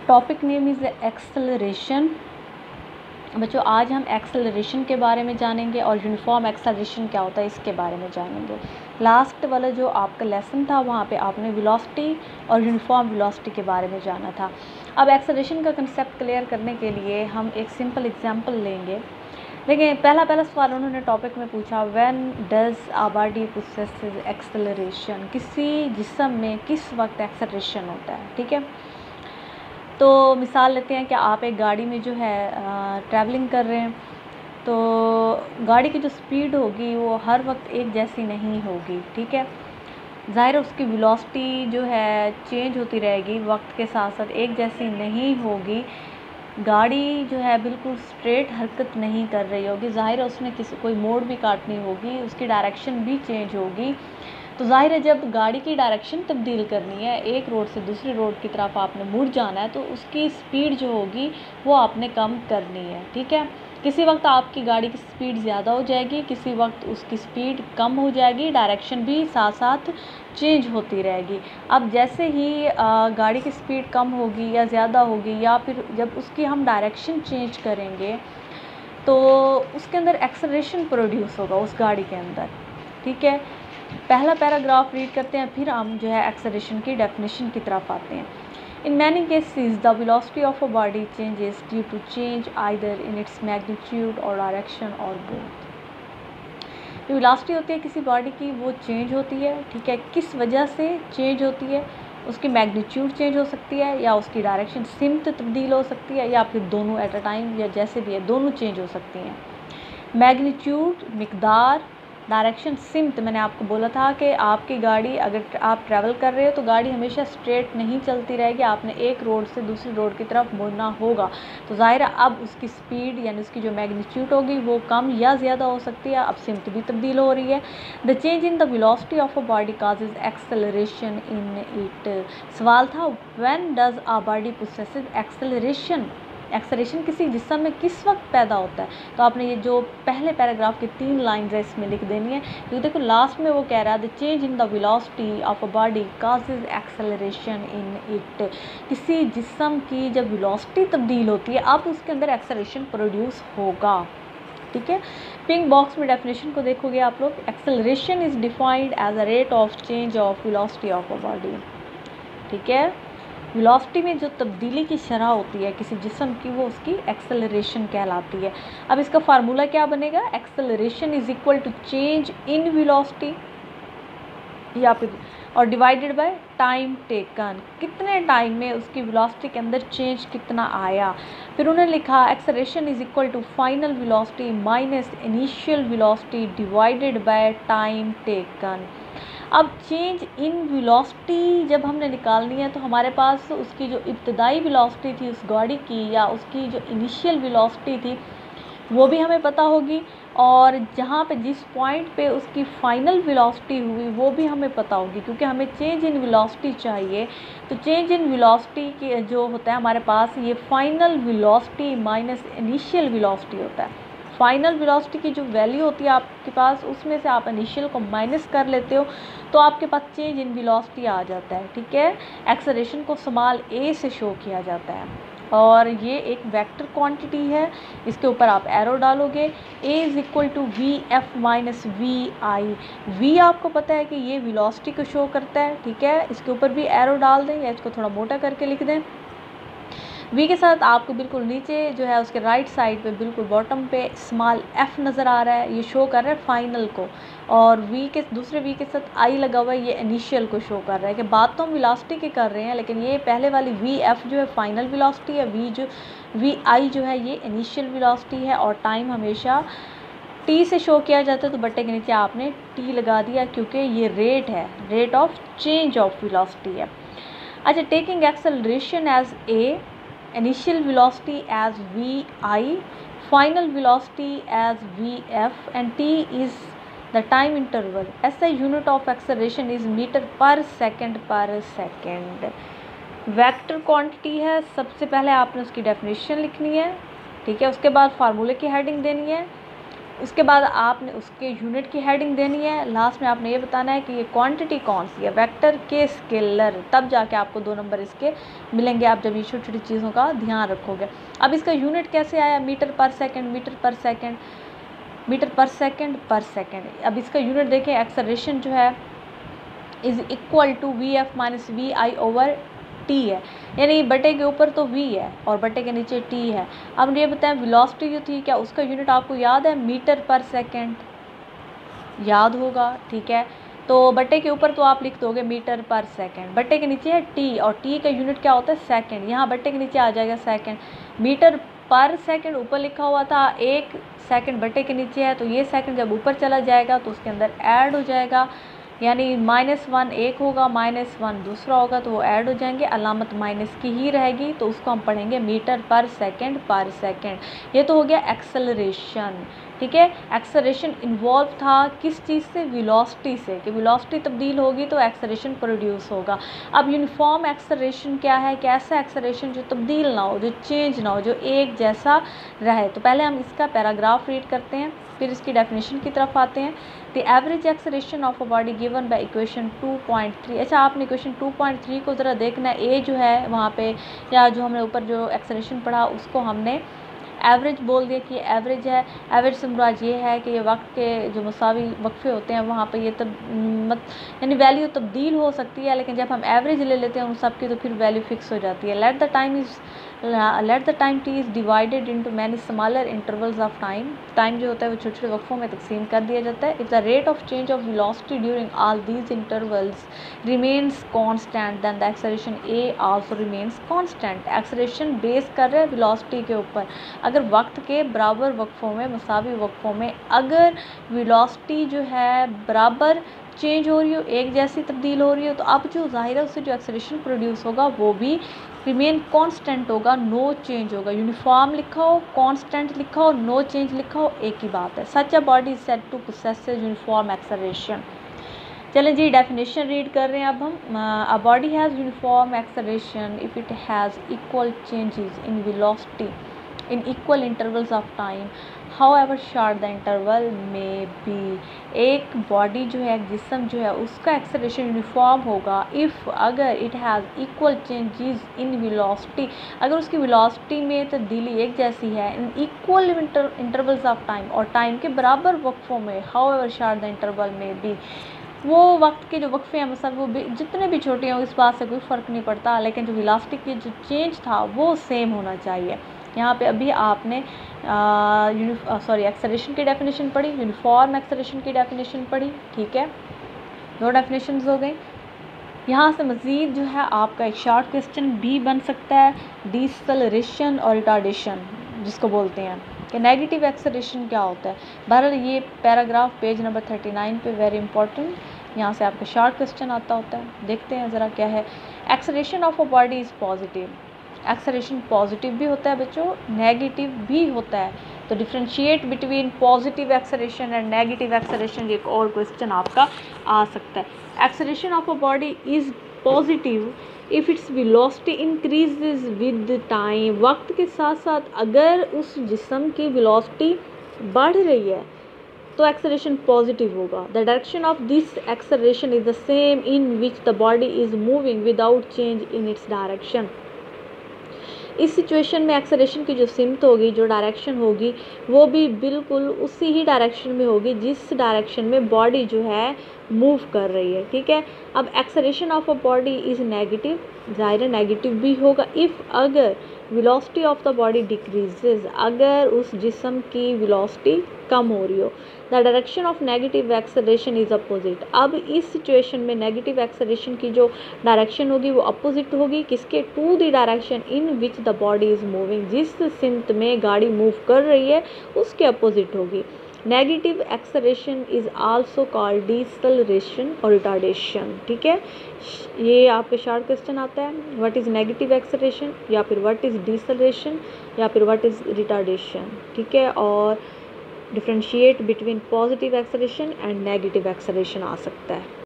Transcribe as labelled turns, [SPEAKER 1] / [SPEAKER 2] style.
[SPEAKER 1] Topic name is acceleration. बच्चों आज हम एक्सेलरेशन के बारे में जानेंगे और यूनिफॉर्म एक्सेलरेशन क्या होता है इसके बारे में जानेंगे। लास्ट वाला जो आपका लेसन था वहाँ पे आपने वेलोसिटी और यूनिफॉर्म वेलोसिटी के बारे में जाना था। अब एक्सेलरेशन का कंसेप्ट क्लियर करने के लिए हम एक सिंपल एग्जांपल लेंगे। देखिए पहला सवाल उन्होंने टॉपिक में पूछा, when does a body possesses acceleration, किसी जिस्म में किस वक्त एक्सेलरेशन होता है। ठीक है, तो मिसाल लेते हैं कि आप एक गाड़ी में जो है ट्रैवलिंग कर रहे हैं, तो गाड़ी की जो स्पीड होगी वो हर वक्त एक जैसी नहीं होगी। ठीक है, ज़ाहिर है उसकी वेलोसिटी जो है चेंज होती रहेगी, वक्त के साथ साथ एक जैसी नहीं होगी। गाड़ी जो है बिल्कुल स्ट्रेट हरकत नहीं कर रही होगी, ज़ाहिर है उसने कोई मोड़ भी काटनी होगी, उसकी डायरेक्शन भी चेंज होगी। तो ज़ाहिर है जब गाड़ी की डायरेक्शन तब्दील करनी है, एक रोड से दूसरी रोड की तरफ आपने मुड़ जाना है, तो उसकी स्पीड जो होगी वो आपने कम करनी है। ठीक है, किसी वक्त आपकी गाड़ी की स्पीड ज़्यादा हो जाएगी, किसी वक्त उसकी स्पीड कम हो जाएगी, डायरेक्शन भी साथ साथ चेंज होती रहेगी। अब जैसे ही गाड़ी की स्पीड कम होगी या ज़्यादा होगी, या फिर जब उसकी हम डायरेक्शन चेंज करेंगे तो उसके अंदर एक्सेलरेशन प्रोड्यूस होगा उस गाड़ी के अंदर। ठीक है, पहला पैराग्राफ रीड करते हैं, फिर हम जो है एक्सेलरेशन की डेफिनेशन की तरफ आते हैं। In many cases, the velocity of a body changes due to change either in its magnitude or direction or both. जो वेलोसिटी होती है किसी बॉडी की वो चेंज होती है। ठीक है, किस वजह से चेंज होती है, उसकी मैग्नीट्यूड चेंज हो सकती है या उसकी डायरेक्शन सिमत तब्दील हो सकती है, या फिर दोनों एट अ टाइम, या जैसे भी है दोनों चेंज हो सकती हैं। मैग्नीट्यूड मिकदार, डायरेक्शन सिमत, मैंने आपको बोला था कि आपकी गाड़ी अगर आप ट्रैवल कर रहे हो तो गाड़ी हमेशा स्ट्रेट नहीं चलती रहेगी, आपने एक रोड से दूसरी रोड की तरफ मुड़ना होगा। तो ज़ाहिर है अब उसकी स्पीड यानी उसकी जो मैग्नीट्यूड होगी वो कम या ज़्यादा हो सकती है, अब सिमत भी तब्दील हो रही है। The change in the velocity of a body causes acceleration in it. सवाल था when does a body possesses acceleration, acceleration किसी जिस्म में किस वक्त पैदा होता है। तो आपने ये जो पहले पैराग्राफ की 3 लाइन्स है इसमें लिख देनी है, क्योंकि देखो लास्ट में वो कह रहा है the change in the velocity of a body causes acceleration in it. किसी जिस्म की जब वेलोसिटी तब्दील होती है अब उसके अंदर एक्सेलरेशन प्रोड्यूस होगा। ठीक है, पिंक बॉक्स में डेफिनेशन को देखोगे आप लोग, acceleration is defined as a rate of change of velocity of a body. ठीक है, वेलोसिटी में जो तब्दीली की शरह होती है किसी जिस्म की वो उसकी एक्सेलरेशन कहलाती है। अब इसका फार्मूला क्या बनेगा, acceleration is equal to change in velocity या फिर और डिवाइडेड बाय टाइम टेकन, कितने टाइम में उसकी वेलोसिटी के अंदर चेंज कितना आया। फिर उन्होंने लिखा acceleration is equal to final velocity minus initial velocity divided by time taken. अब चेंज इन वेलोसिटी जब हमने निकालनी है तो हमारे पास उसकी जो इब्तदाई वेलोसिटी थी उस गाड़ी की, या उसकी जो इनिशियल वेलोसिटी थी वो भी हमें पता होगी, और जहाँ पे जिस पॉइंट पे उसकी फ़ाइनल वेलोसिटी हुई वो भी हमें पता होगी, क्योंकि हमें चेंज इन वेलोसिटी चाहिए। तो चेंज इन वेलोसिटी के जो होता है हमारे पास ये final velocity minus initial velocity होता है। फाइनल वेलोसिटी की जो वैल्यू होती है आपके पास उसमें से आप इनिशियल को माइनस कर लेते हो तो आपके पास चेंज इन वेलोसिटी आ जाता है। ठीक है, एक्सेलरेशन को स्मॉल ए से शो किया जाता है और ये एक वेक्टर क्वांटिटी है, इसके ऊपर आप एरो डालोगे, a is equal to V F minus V I. V आपको पता है कि ये वेलोसिटी को शो करता है। ठीक है, इसके ऊपर भी एरो डाल दें या इसको थोड़ा मोटा करके लिख दें। v के साथ आपको बिल्कुल नीचे जो है उसके राइट साइड पे बिल्कुल बॉटम पे स्मॉल f नज़र आ रहा है, ये शो कर रहा है फाइनल को, और v के दूसरे v के साथ i लगा हुआ है, ये इनिशियल को शो कर रहा है कि बात तो हम वेलोसिटी की कर रहे हैं, लेकिन ये पहले वाली vf जो है फाइनल वेलोसिटी है, vi जो है ये इनिशियल वेलोसिटी है, और टाइम हमेशा t से शो किया जाता है, तो बट्टे के नीचे आपने t लगा दिया क्योंकि ये रेट है, rate of change of velocity है। अच्छा, taking acceleration as a, initial velocity as vi, final velocity as vf, and t is the time interval. SI unit of acceleration is meter per second per second. Vector quantity है, सबसे पहले आपने उसकी definition लिखनी है। ठीक है, उसके बाद फार्मूले की हेडिंग देनी है, उसके बाद आपने उसके यूनिट की हेडिंग देनी है। लास्ट में आपने ये बताना है कि ये क्वांटिटी कौन सी है, वेक्टर के स्केलर, तब जाके आपको 2 नंबर इसके मिलेंगे, आप जब ये छोटी छोटी चीज़ों का ध्यान रखोगे। अब इसका यूनिट कैसे आया, मीटर पर सेकेंड, मीटर पर सेकेंड, मीटर पर सेकेंड पर सेकेंड। अब इसका यूनिट देखें, एक्सेलरेशन जो है is equal to V F minus V I over T है, यानी बटे के ऊपर तो v है और बटे के नीचे t है। अब ये बताएं वेलोसिटी जो थी, क्या उसका यूनिट आपको याद है, मीटर पर सेकेंड याद होगा, ठीक है। तो बटे के ऊपर तो आप लिख दोगे मीटर पर सेकेंड, बटे के नीचे है t और t का यूनिट क्या होता है, सेकेंड। यहाँ बटे के नीचे आ जाएगा सेकेंड, मीटर पर सेकेंड ऊपर लिखा हुआ था, 1 सेकेंड बटे के नीचे है, तो ये सेकेंड जब ऊपर चला जाएगा तो उसके अंदर ऐड हो जाएगा, यानी -1 एक होगा, -1 दूसरा होगा, तो वो ऐड हो जाएंगे, अलामत माइनस की ही रहेगी, तो उसको हम पढ़ेंगे मीटर पर सेकेंड पर सेकेंड। ये तो हो गया एक्सेलरेशन, ठीक है। एक्सेलरेशन इन्वॉल्व था किस चीज़ से, वेलोसिटी से, कि वेलोसिटी तब्दील होगी तो एक्सेलरेशन प्रोड्यूस होगा। अब यूनिफॉर्म एक्सेलरेशन क्या है, कैसा एक्सेलरेशन जो तब्दील ना हो, जो चेंज ना हो, जो एक जैसा रहे। तो पहले हम इसका पैराग्राफ रीड करते हैं, फिर इसकी डेफिनेशन की तरफ आते हैं। The average acceleration of a body given by equation 2.3। अच्छा, आपने इक्वेशन 2.3 को ज़रा देखना, ए जो है वहाँ पे, या जो हमने ऊपर जो एक्सेलरेशन पढ़ा उसको हमने एवरेज बोल दिया कि एवरेज है। एवरेज से मुराद ये है कि ये वक्त के जो मसावी वक्फे होते हैं वहाँ पे ये तब यानी वैल्यू तब्दील हो सकती है, लेकिन जब हम एवरेज ले लेते हैं उन सब की तो फिर वैल्यू फिक्स हो जाती है। Let the time T is divided into many smaller intervals of time. Time जो होता है वो छोटे छोटे वक्फों में तकसीम कर दिया जाता है। If the rate of change of velocity during all these intervals remains constant then the acceleration a also remains constant. Acceleration base कर रहे हैं वेलोसिटी के ऊपर। अगर वक्त के बराबर वक्फों में, मसावी वक्फों में अगर वेलोसिटी जो है बराबर चेंज हो रही हो, एक जैसी तब्दील हो रही हो, तो अब जो ज़ाहिर है उससे जो एक्सेलरेशन प्रोड्यूस होगा वो भी रिमेन कांस्टेंट होगा, नो चेंज होगा। यूनिफॉर्म लिखा हो, कांस्टेंट लिखा हो, नो चेंज लिखा हो, एक ही बात है। Such a body is said to possess uniform acceleration. चलें जी, डेफिनेशन रीड कर रहे हैं अब हम। A body has uniform acceleration if it has equal changes in velocity in equal intervals of time however short the interval may be। एक body जो है, जिस्म जो है, उसका एक्सेलरेशन यूनिफॉर्म होगा इफ़ अगर it has equal changes in velocity, अगर उसकी वेलोसिटी में तब्दीली एक जैसी है, in equal intervals of time, और टाइम के बराबर वक्फों में, however short the interval may be, वो वक्त के जो वक्फे हैं मतलब वो जितने भी छोटे हैं इस बात से कोई फ़र्क नहीं पड़ता, लेकिन जो वेलोसिटी की जो चेंज था वो सेम होना चाहिए। यहाँ पे अभी आपने एक्सेलरेशन की डेफिनेशन पढ़ी, यूनिफॉर्म एक्सेलरेशन की डेफिनेशन पढ़ी, ठीक है, 2 डेफिनेशंस हो गई। यहाँ से मज़ीद जो है आपका एक शॉर्ट क्वेश्चन भी बन सकता है, डिसेलरेशन और रिटार्डेशन जिसको बोलते हैं, कि नेगेटिव एक्सेलरेशन क्या होता है। बहरहाल ये पैराग्राफ पेज नंबर 39 पे वेरी इंपॉर्टेंट, यहाँ से आपका शॉर्ट क्वेश्चन आता होता है। देखते हैं ज़रा क्या है। Acceleration of a body is positive. Acceleration positive भी होता है बच्चों, नेगेटिव भी होता है, तो differentiate between positive acceleration and negative acceleration, एक और क्वेश्चन आपका आ सकता है। Acceleration of a body is positive if its velocity increases with time. वक्त के साथ साथ अगर उस जिस्म की वेलोसिटी बढ़ रही है तो एक्सेलरेशन पॉजिटिव होगा। The direction of this acceleration is the same in which the body is moving without change in its direction. इस सिचुएशन में एक्सेलरेशन की जो सिमत होगी, जो डायरेक्शन होगी, वो भी बिल्कुल उसी ही डायरेक्शन में होगी जिस डायरेक्शन में बॉडी जो है मूव कर रही है, ठीक है। अब acceleration of a body is negative, ज़ाहिर नेगेटिव भी होगा इफ़ अगर velocity of the body decreases, अगर उस जिस्म की वेलोसिटी कम हो रही हो। The direction of negative acceleration is opposite. अब इस सिचुएशन में नेगेटिव एक्सेलरेशन की जो डायरेक्शन होगी वो अपोजिट होगी किसके, to the direction in which the body is moving, जिस सिमत में गाड़ी मूव कर रही है उसके अपोजिट होगी। Negative acceleration is also called deceleration और रिटार्डेशन, ठीक है। ये आपके शॉर्ट क्वेश्चन आता है, व्हाट इज़ नेगेटिव एक्सेलरेशन, या फिर व्हाट इज़ डिसेलरेशन, या फिर व्हाट इज़ रिटार्डेशन, ठीक है। और differentiate between positive acceleration and negative acceleration आ सकता है।